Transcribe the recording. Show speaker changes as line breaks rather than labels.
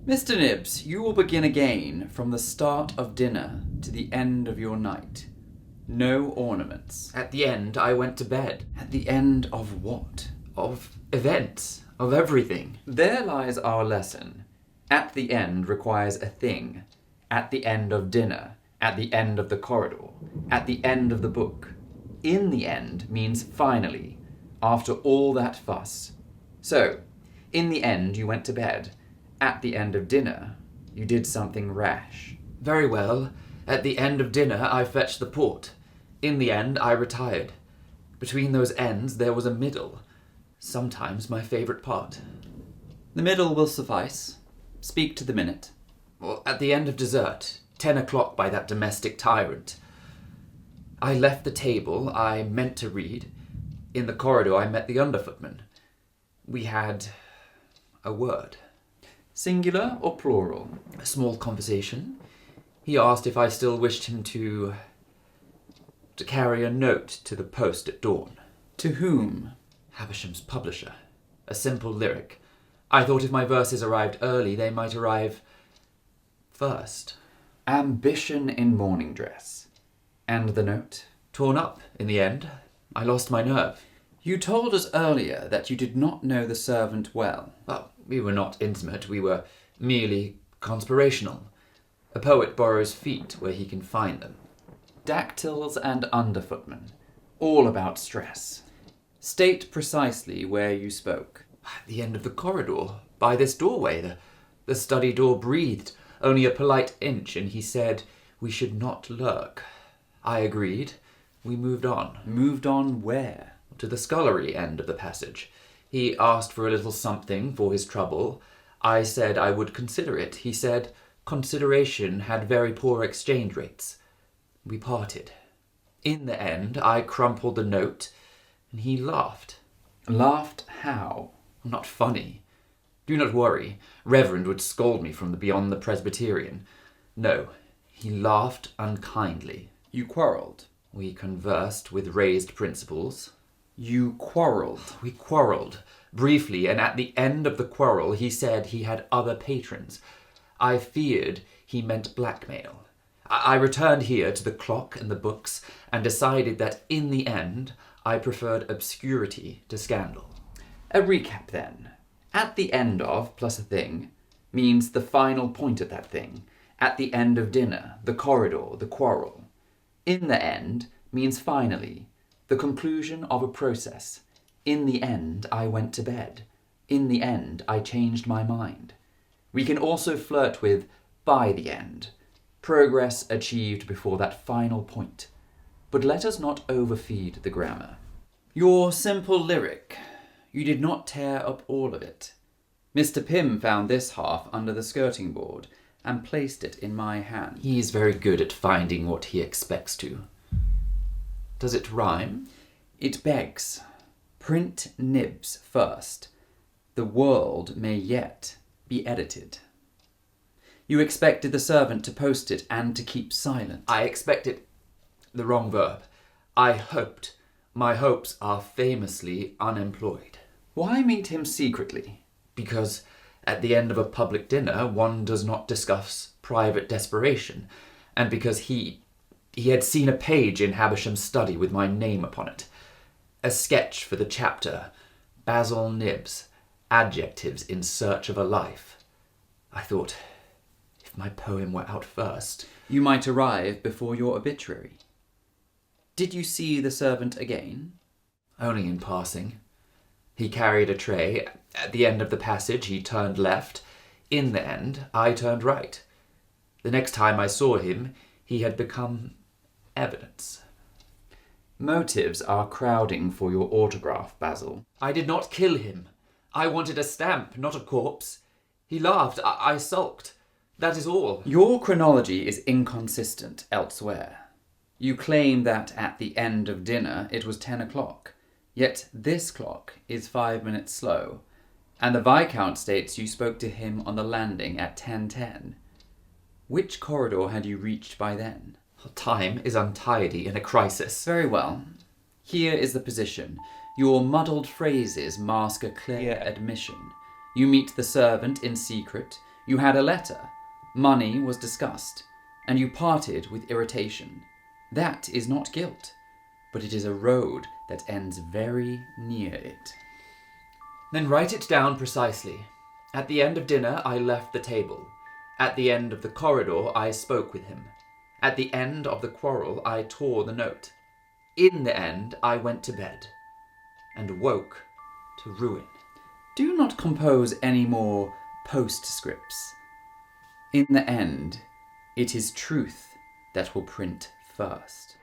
Mr. Nibbs, you will begin again from the start of dinner to the end of your night. No ornaments.
At the end, I went to bed.
At the end of what?
Of events. Of everything.
There lies our lesson. At the end requires a thing. At the end of dinner. At the end of the corridor. At the end of the book. In the end means finally, after all that fuss. So, in the end you went to bed. At the end of dinner, you did something rash.
Very well. At the end of dinner, I fetched the port. In the end, I retired. Between those ends, there was a middle. Sometimes my favourite part.
The middle will suffice. Speak to the minute.
Well, at the end of dessert, 10 o'clock by that domestic tyrant. I left the table I meant to read. In the corridor, I met the underfootman. We had a word.
Singular or plural?
A small conversation. He asked if I still wished him to carry a note to the post at dawn.
To whom?
Havisham's publisher. A simple lyric. I thought if my verses arrived early, they might arrive first.
Ambition in morning dress. And the note?
Torn up, in the end. I lost my nerve.
You told us earlier that you did not know the servant well.
Well, we were not intimate. We were merely conspirational. A poet borrows feet where he can find them.
Dactyls and underfootmen. All about stress. State precisely where you spoke.
At the end of the corridor, by this doorway. The study door breathed only a polite inch, and he said we should not lurk. I agreed. We moved on.
Moved on where?
To the scullery end of the passage. He asked for a little something for his trouble. I said I would consider it. He said consideration had very poor exchange rates. We parted. In the end, I crumpled the note, and he laughed.
Laughed how?
Not funny. Do not worry. Reverend would scold me from beyond the Presbyterian. No, he laughed unkindly.
You quarrelled?
We conversed with raised principles.
You quarrelled?
We quarrelled, briefly, and at the end of the quarrel he said he had other patrons. I feared he meant blackmail. I returned here to the clock and the books and decided that in the end I preferred obscurity to scandal.
A recap then. At the end of plus a thing means the final point of that thing. At the end of dinner, the corridor, the quarrel. In the end means finally, the conclusion of a process. In the end, I went to bed. In the end, I changed my mind. We can also flirt with by the end. Progress achieved before that final point. But let us not overfeed the grammar. Your simple lyric. You did not tear up all of it. Mr. Pym found this half under the skirting board and placed it in my hand.
He's very good at finding what he expects to. Does it rhyme?
It begs. Print nibs first. The world may yet be edited. You expected the servant to post it and to keep silent.
I expected the wrong verb. I hoped. My hopes are famously unemployed.
Why meet him secretly?
Because at the end of a public dinner, one does not discuss private desperation, and because he had seen a page in Havisham's study with my name upon it. A sketch for the chapter, Basil Nibbs, Adjectives in Search of a Life. I thought, if my poem were out first...
You might arrive before your obituary. Did you see the servant again?
Only in passing. He carried a tray. At the end of the passage, he turned left. In the end, I turned right. The next time I saw him, he had become evidence.
Motives are crowding for your autograph, Basil.
I did not kill him. I wanted a stamp, not a corpse. He laughed. I sulked. That is all.
Your chronology is inconsistent elsewhere. You claim that at the end of dinner it was 10 o'clock, yet this clock is 5 minutes slow, and the Viscount states you spoke to him on the landing at 10:10. Which corridor had you reached by then?
Time is untidy in a crisis.
Very well. Here is the position. Your muddled phrases mask a clear admission. You meet the servant in secret. You had a letter. Money was discussed. And you parted with irritation. That is not guilt, but it is a road that ends very near it.
Then write it down precisely. At the end of dinner, I left the table. At the end of the corridor, I spoke with him. At the end of the quarrel, I tore the note. In the end, I went to bed and woke to ruin.
Do not compose any more postscripts. In the end, it is truth that will print first.